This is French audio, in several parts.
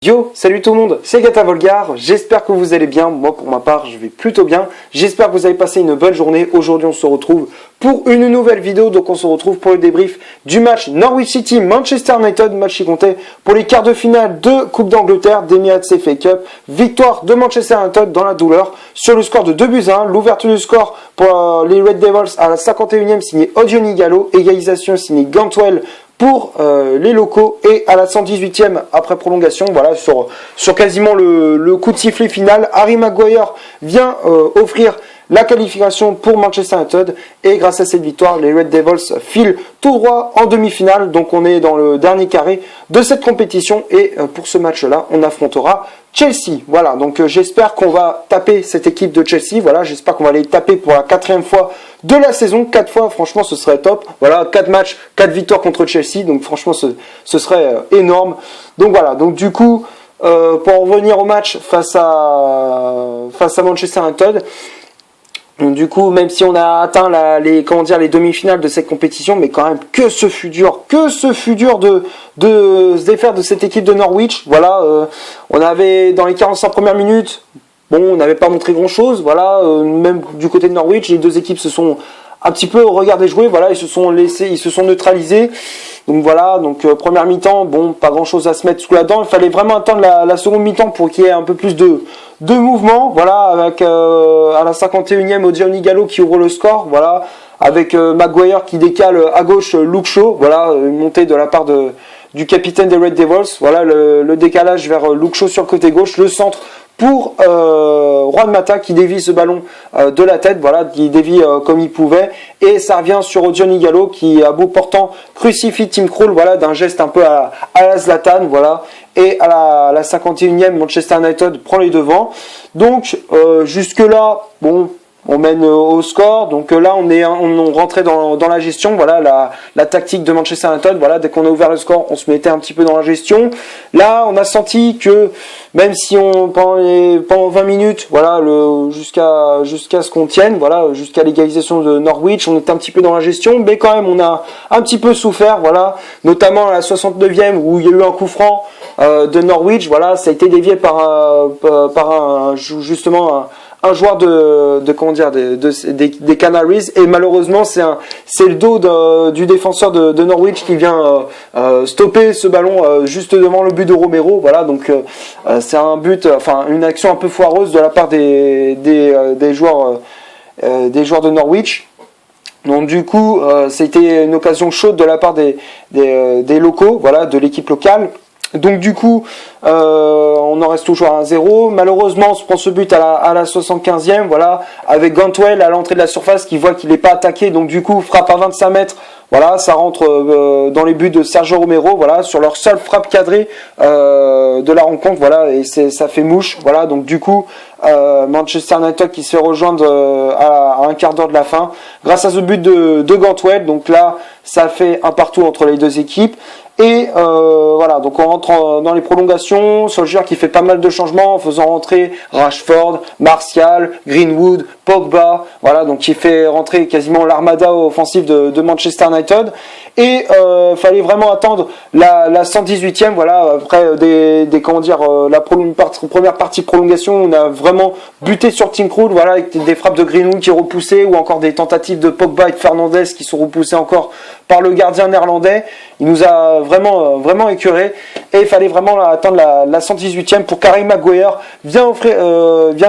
Yo, salut tout le monde, c'est Gata Volgar, j'espère que vous allez bien, moi pour ma part je vais plutôt bien, j'espère que vous avez passé une bonne journée. Aujourd'hui on se retrouve pour une nouvelle vidéo, donc on se retrouve pour le débrief du match Norwich City Manchester United, match qui comptait pour les quarts de finale de Coupe d'Angleterre d'Emirates FA Cup, victoire de Manchester United dans la douleur sur le score de 2-1, l'ouverture du score pour les Red Devils à la 51e signé Odion Ighalo, égalisation signée Cantwell pour les locaux, et à la 118e après prolongation, voilà, sur quasiment le coup de sifflet final, Harry Maguire vient offrir la qualification pour Manchester United, et grâce à cette victoire, les Red Devils filent tout droit en demi-finale. Donc on est dans le dernier carré de cette compétition, et pour ce match-là, on affrontera Chelsea. Voilà, donc j'espère qu'on va taper cette équipe de Chelsea. Voilà, j'espère qu'on va les taper pour la 4e fois de la saison. 4 fois, franchement, ce serait top. Voilà, 4 matchs, 4 victoires contre Chelsea. Donc franchement, ce serait énorme. Donc voilà, donc du coup, pour en revenir au match face à Manchester United, donc, du coup, même si on a atteint les demi-finales de cette compétition, mais quand même que ce fut dur de se défaire de cette équipe de Norwich. Voilà, on avait dans les 45 premières minutes, bon, on n'avait pas montré grand-chose. Voilà, même du côté de Norwich, les deux équipes se sont un petit peu regardées jouer. Voilà, ils se sont neutralisés. Donc voilà, donc première mi-temps, bon, pas grand-chose à se mettre sous la dent. Il fallait vraiment attendre la seconde mi-temps pour qu'il y ait un peu plus de mouvement. Voilà, avec à la 51e, Odion Ighalo qui ouvre le score. Voilà, avec Maguire qui décale à gauche Luke Shaw. Voilà, une montée de la part du capitaine des Red Devils. Voilà, le décalage vers Luke Shaw sur le côté gauche, le centre pour Juan Mata qui dévie ce ballon de la tête, voilà, qui dévie comme il pouvait, et ça revient sur Odion Ighalo qui, à bout portant, crucifie Tim Krul, voilà, d'un geste un peu à la Zlatan, voilà, et à la 51e, Manchester United prend les devants. Donc jusque là, bon, on mène au score. Donc là, on rentrait dans la gestion. Voilà, la tactique de Manchester United. Voilà, dès qu'on a ouvert le score, on se mettait un petit peu dans la gestion. Là, on a senti que même si pendant 20 minutes, voilà, jusqu'à ce qu'on tienne, voilà, jusqu'à l'égalisation de Norwich, on était un petit peu dans la gestion, mais quand même, on a un petit peu souffert. Voilà, notamment à la 69e où il y a eu un coup franc de Norwich. Voilà, ça a été dévié par un joueur des Canaries, et malheureusement c'est le dos du défenseur de Norwich qui vient stopper ce ballon juste devant le but de Romero. Voilà, donc c'est une action un peu foireuse de la part des joueurs de Norwich. Donc du coup, c'était une occasion chaude de la part des locaux, voilà, de l'équipe locale. Donc du coup, on en reste toujours à 1-0. Malheureusement, on se prend ce but à la 75e, voilà, avec Cantwell à l'entrée de la surface qui voit qu'il n'est pas attaqué, donc du coup frappe à 25 mètres. Voilà, ça rentre dans les buts de Sergio Romero, voilà, sur leur seule frappe cadrée de la rencontre, voilà, et ça fait mouche, voilà. Donc du coup, Manchester United qui se fait rejoindre à un quart d'heure de la fin grâce à ce but de Cantwell. Donc là, ça fait un partout entre les deux équipes. Et voilà, donc on rentre dans les prolongations. Solskjaer qui fait pas mal de changements en faisant rentrer Rashford, Martial, Greenwood, Pogba, voilà, donc qui fait rentrer quasiment l'armada offensive de Manchester United. Et fallait vraiment attendre la 118e, voilà, après la première partie de prolongation, on a vraiment buté sur Tim Krul, voilà, avec des frappes de Greenwood qui repoussaient, ou encore des tentatives de Pogba et de Fernandes qui sont repoussées encore par le gardien néerlandais. Il nous a vraiment écœuré, et il fallait vraiment attendre la 118e pour qu'Harry Maguire vient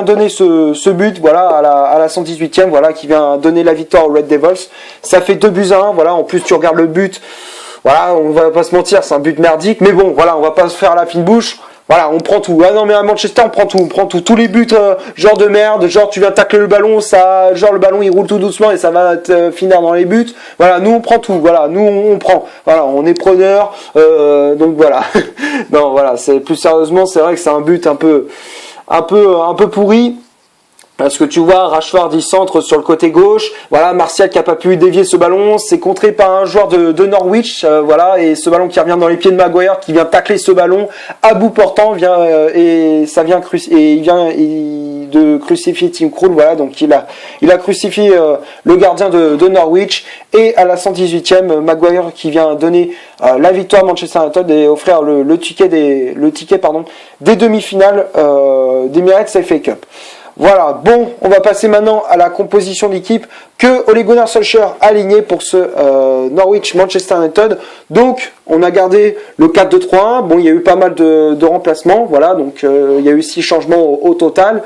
donner ce but, voilà, à la 118e, voilà, qui vient donner la victoire aux Red Devils. Ça fait 2-1, voilà. En plus, tu regardes le but, voilà, on va pas se mentir, c'est un but merdique, mais bon, voilà, on va pas se faire la fine bouche. Voilà, on prend tout. Ah non, mais à Manchester, on prend tout. Tous les buts, genre de merde, genre tu viens tacler le ballon, genre le ballon il roule tout doucement et ça va finir dans les buts. Voilà, nous on prend tout. Voilà, nous on prend. Voilà, on est preneurs. Donc voilà. Non, voilà, plus sérieusement, c'est vrai que c'est un but un peu pourri. Parce que tu vois, Rashford il centre sur le côté gauche, voilà, Martial qui a pas pu dévier ce ballon, c'est contré par un joueur de Norwich, voilà, et ce ballon qui revient dans les pieds de Maguire, qui vient tacler ce ballon à bout portant, de crucifier Tim Krul. Voilà, donc il a crucifié le gardien de Norwich. Et à la 118e, Maguire qui vient donner la victoire à Manchester United et offrir le ticket des demi-finales d'Emirates FA Cup. Voilà, bon, on va passer maintenant à la composition d'équipe que Ole Gunnar Solskjaer a aligné pour ce Norwich-Manchester United. Donc, on a gardé le 4-2-3-1. Bon, il y a eu pas mal de remplacements, voilà, donc il y a eu 6 changements au total.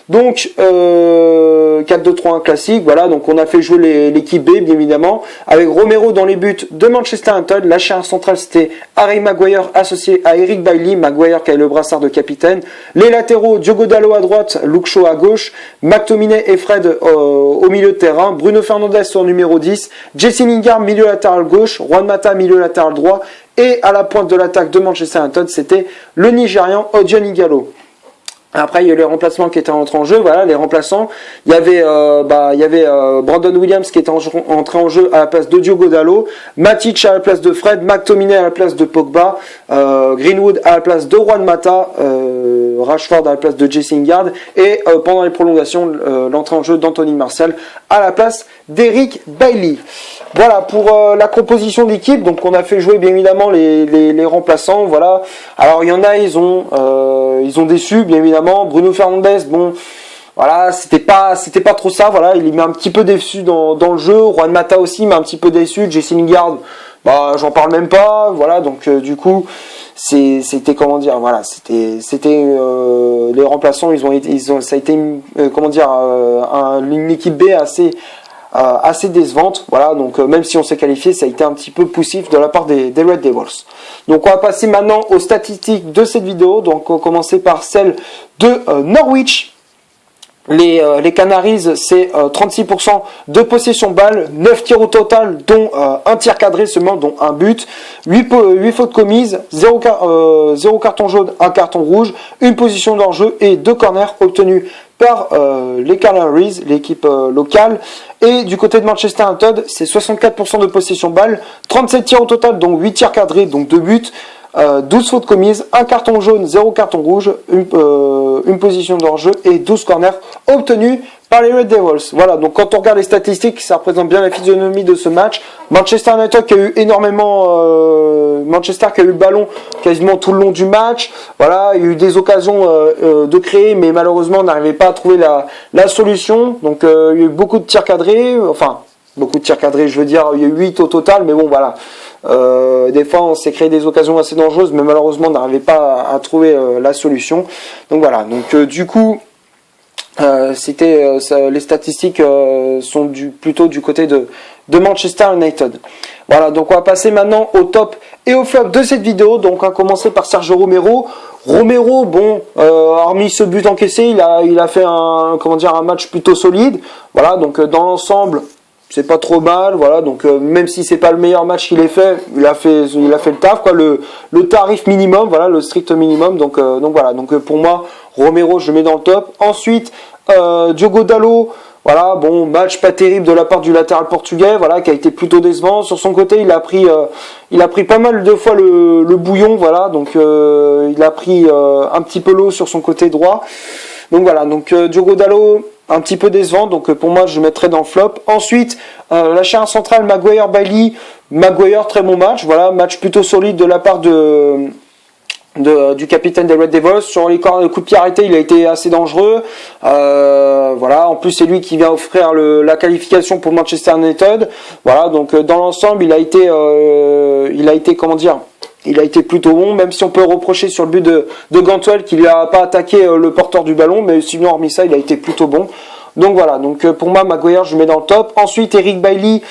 Donc, 4-2-3-1 classique, voilà, donc on a fait jouer l'équipe B, bien évidemment, avec Romero dans les buts de Manchester United. La charnière centrale, c'était Harry Maguire associé à Eric Bailly, Maguire qui a le brassard de capitaine. Les latéraux, Diogo Dalot à droite, Luke Shaw à gauche, McTominay et Fred au milieu de terrain, Bruno Fernandes en numéro 10, Jesse Lingard milieu latéral gauche, Juan Mata milieu latéral droit, et à la pointe de l'attaque de Manchester United, c'était le Nigérian Odion Ighalo. Après, il y a eu les remplacements qui étaient entrés en jeu. Voilà, les remplaçants. Il y avait Brandon Williams qui était entré en jeu à la place de Diogo Dalot, Matic à la place de Fred, McTominay à la place de Pogba, Greenwood à la place de Juan Mata, Rashford à la place de Jesse Lingard et pendant les prolongations, l'entrée en jeu d'Anthony Martial à la place d'Eric Bailly. Voilà pour la composition d'équipe. Donc on a fait jouer bien évidemment les remplaçants. Voilà. Alors il y en a, ils ont déçu bien évidemment. Bruno Fernandes, bon, voilà, c'était pas trop ça. Voilà, il m'a un petit peu déçu dans le jeu. Juan Mata aussi m'a un petit peu déçu. Jesse Lingard, bah j'en parle même pas. Voilà, donc du coup c'était comment dire, voilà, c'était les remplaçants, ça a été une équipe B assez décevante, voilà, donc même si on s'est qualifié, ça a été un petit peu poussif de la part des Red Devils. Donc on va passer maintenant aux statistiques de cette vidéo. Donc on va commencer par celle de Norwich. Les Canaries, c'est 36% de possession balle, 9 tirs au total, dont un tir cadré seulement, dont un but, 8 fautes commises, 0 carton jaune, 1 carton rouge, une position d'hors-jeu et 2 corners obtenus par les Canaries, l'équipe locale. Et du côté de Manchester United, c'est 64% de possession balle, 37 tirs au total, donc 8 tirs cadrés, donc 2 buts, 12 fautes commises, 1 carton jaune, 0 carton rouge, une position d'hors-jeu et 12 corners obtenus par les Red Devils. Voilà, donc quand on regarde les statistiques, ça représente bien la physionomie de ce match. Manchester United qui a eu Manchester qui a eu le ballon quasiment tout le long du match. Voilà, il y a eu des occasions de créer, mais malheureusement on n'arrivait pas à trouver la solution. Donc il y a eu beaucoup de tirs cadrés, je veux dire, il y a eu 8 au total, mais bon voilà. Des fois on s'est créé des occasions assez dangereuses, mais malheureusement on n'arrivait pas à trouver la solution. Donc voilà, donc du coup les statistiques sont plutôt du côté de Manchester United. Voilà, donc on va passer maintenant au top et au flop de cette vidéo. Donc on va commencer par Sergio Romero. Romero, bon, hormis ce but encaissé, il a fait un match plutôt solide. Voilà, donc dans l'ensemble, c'est pas trop mal, voilà, donc même si c'est pas le meilleur match qu'il ait fait, il a fait le taf, quoi, le tarif minimum, voilà, le strict minimum, donc voilà, donc pour moi, Romero, je le mets dans le top. Ensuite, Diogo Dalot, voilà, bon, match pas terrible de la part du latéral portugais, voilà, qui a été plutôt décevant. Sur son côté, il a pris pas mal de fois le bouillon, voilà, donc il a pris un petit peu l'eau sur son côté droit. Donc voilà, donc Diogo Dalot, un petit peu décevant, donc pour moi je mettrais dans le flop. Ensuite, la charnière centrale Maguire Bailly, Maguire très bon match, voilà, match plutôt solide de la part du capitaine des Red Devils. Sur les coups de pied arrêtés, il a été assez dangereux, voilà, en plus c'est lui qui vient offrir la qualification pour Manchester United, voilà, donc dans l'ensemble il a été plutôt bon, même si on peut reprocher sur le but de Cantwell qu'il n'a pas attaqué le porteur du ballon, mais sinon hormis ça, il a été plutôt bon. Donc voilà, donc pour moi Maguire je le mets dans le top. Ensuite Eric Bailly,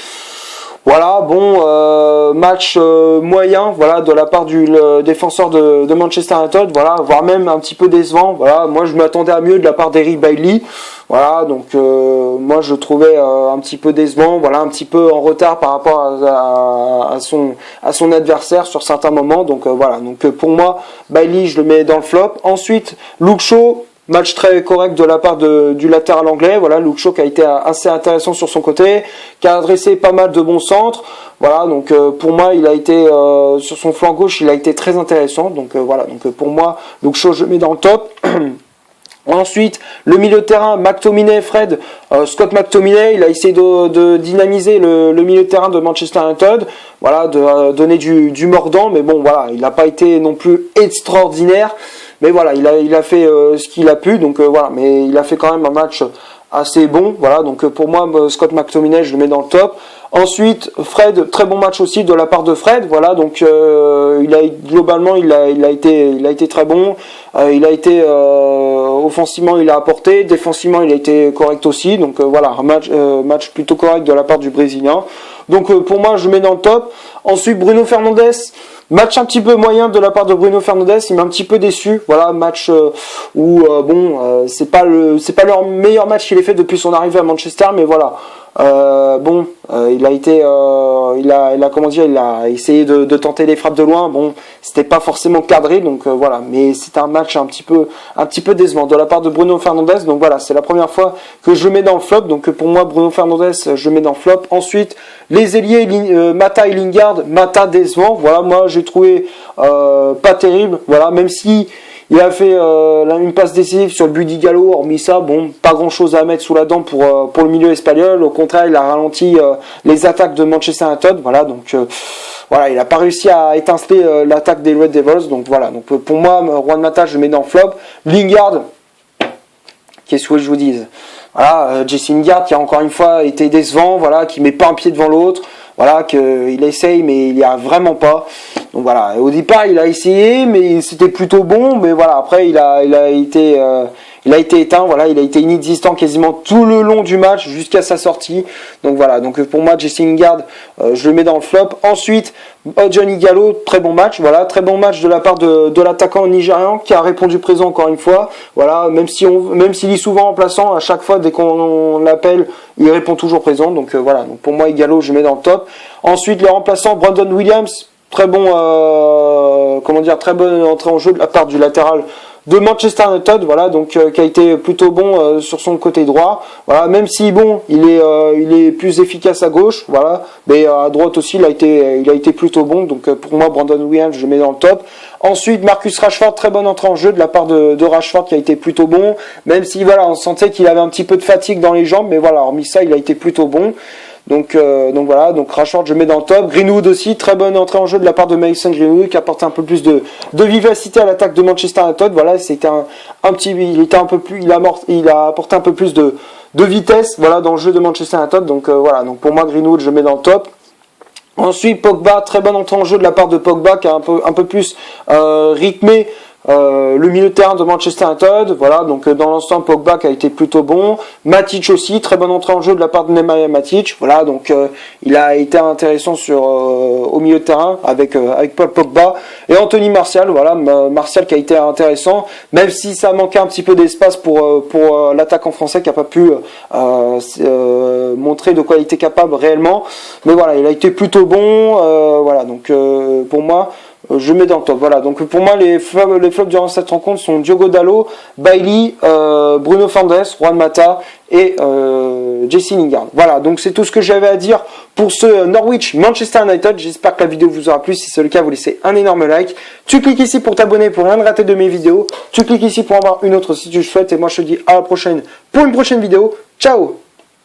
voilà, bon, match moyen, voilà, de la part du défenseur de Manchester United, voilà, voire même un petit peu décevant, voilà, moi je m'attendais à mieux de la part d'Eric Bailly, voilà, donc moi je le trouvais un petit peu décevant, voilà, un petit peu en retard par rapport à son adversaire sur certains moments, donc voilà, donc pour moi Bailly je le mets dans le flop. Ensuite Luke Shaw, match très correct de la part du latéral anglais, voilà, Luke Shaw qui a été assez intéressant sur son côté, qui a adressé pas mal de bons centres, voilà, donc pour moi il a été sur son flanc gauche, il a été très intéressant, donc voilà, donc pour moi Luke Shaw je le mets dans le top. Ensuite, le milieu de terrain, McTominay, Fred, Scott McTominay, il a essayé de dynamiser le milieu de terrain de Manchester United, voilà, de donner du mordant, mais bon, voilà, il n'a pas été non plus extraordinaire, mais voilà, il a fait ce qu'il a pu, donc voilà, mais il a fait quand même un match assez bon, voilà, donc pour moi, Scott McTominay, je le mets dans le top. Ensuite, Fred, très bon match aussi de la part de Fred, voilà, donc globalement il a été très bon, il a été offensivement il a apporté, défensivement il a été correct aussi, donc voilà, un match plutôt correct de la part du Brésilien. Donc pour moi je mets dans le top. Ensuite Bruno Fernandes, match un petit peu moyen de la part de Bruno Fernandes, il m'a un petit peu déçu. Voilà, match où c'est pas le meilleur match qu'il ait fait depuis son arrivée à Manchester, mais voilà. Il a été, il a essayé de tenter les frappes de loin. Bon, c'était pas forcément cadré, donc voilà. Mais c'est un match un petit peu décevant de la part de Bruno Fernandes. Donc voilà, c'est la première fois que je le mets dans le flop. Donc pour moi, Bruno Fernandes, je le mets dans le flop. Ensuite, les ailiers, Mata et Lingard. Mata décevant. Voilà, moi j'ai trouvé pas terrible. Voilà, même si il a fait une passe décisive sur le but d'Igalo. Hormis ça, bon, pas grand chose à mettre sous la dent pour le milieu espagnol. Au contraire, il a ralenti les attaques de Manchester United. Voilà, donc voilà, il n'a pas réussi à étinceler l'attaque des Red Devils. Donc voilà, donc pour moi, Juan Mata, je le mets dans le flop. Lingard, qu'est-ce que je vous dise? Voilà, Jesse Lingard qui a encore une fois été décevant. Voilà, qui met pas un pied devant l'autre. Voilà, qu'il essaye, mais il n'y a vraiment pas. Donc voilà, au départ, il a essayé, mais c'était plutôt bon. Mais voilà, après, il a été éteint. Voilà, il a été inexistant quasiment tout le long du match jusqu'à sa sortie. Donc voilà, donc pour moi, Jesse Lingard, je le mets dans le flop. Ensuite, Johnny Gallo, très bon match. Voilà, très bon match de la part de l'attaquant nigérian qui a répondu présent encore une fois. Voilà, même s'il est souvent remplaçant, à chaque fois dès qu'on l'appelle, il répond toujours présent. Donc voilà, donc pour moi, Gallo, je le mets dans le top. Ensuite, le remplaçant Brandon Williams, très bon, très bonne entrée en jeu de la part du latéral de Manchester United, voilà, donc qui a été plutôt bon sur son côté droit, voilà, même si bon, il est plus efficace à gauche, voilà, mais à droite aussi, il a été plutôt bon, donc pour moi, Brandon Williams, je le mets dans le top. Ensuite, Marcus Rashford, très bonne entrée en jeu de la part de Rashford qui a été plutôt bon, même si voilà, on sentait qu'il avait un petit peu de fatigue dans les jambes, mais voilà, hormis ça, il a été plutôt bon. Donc voilà, donc Rashford je mets dans le top. Greenwood aussi, très bonne entrée en jeu de la part de Mason Greenwood qui apporte un peu plus de vivacité à l'attaque de Manchester United. Voilà, c'était il a apporté un peu plus de vitesse, voilà, dans le jeu de Manchester United. Donc voilà, donc pour moi Greenwood je mets dans le top. Ensuite Pogba, très bonne entrée en jeu de la part de Pogba qui a un peu plus rythmé le milieu de terrain de Manchester United, voilà, donc dans l'ensemble Pogba qui a été plutôt bon. Matic aussi, très bonne entrée en jeu de la part de Nemanja Matic, voilà, donc il a été intéressant au milieu de terrain avec Paul Pogba et Anthony Martial, voilà, Martial qui a été intéressant, même si ça manquait un petit peu d'espace pour l'attaquant français qui a pas pu montrer de quoi il était capable réellement, mais voilà, il a été plutôt bon, voilà, donc pour moi je mets dans le top. Voilà, donc pour moi les flops durant cette rencontre sont Diogo Dalot, Bailly, Bruno Fernandes, Juan Mata et Jesse Lingard. Voilà, donc c'est tout ce que j'avais à dire pour ce Norwich Manchester United. J'espère que la vidéo vous aura plu. Si c'est le cas, vous laissez un énorme like. Tu cliques ici pour t'abonner pour rien rater de mes vidéos. Tu cliques ici pour en voir une autre si tu le souhaites. Et moi je te dis à la prochaine pour une prochaine vidéo. Ciao!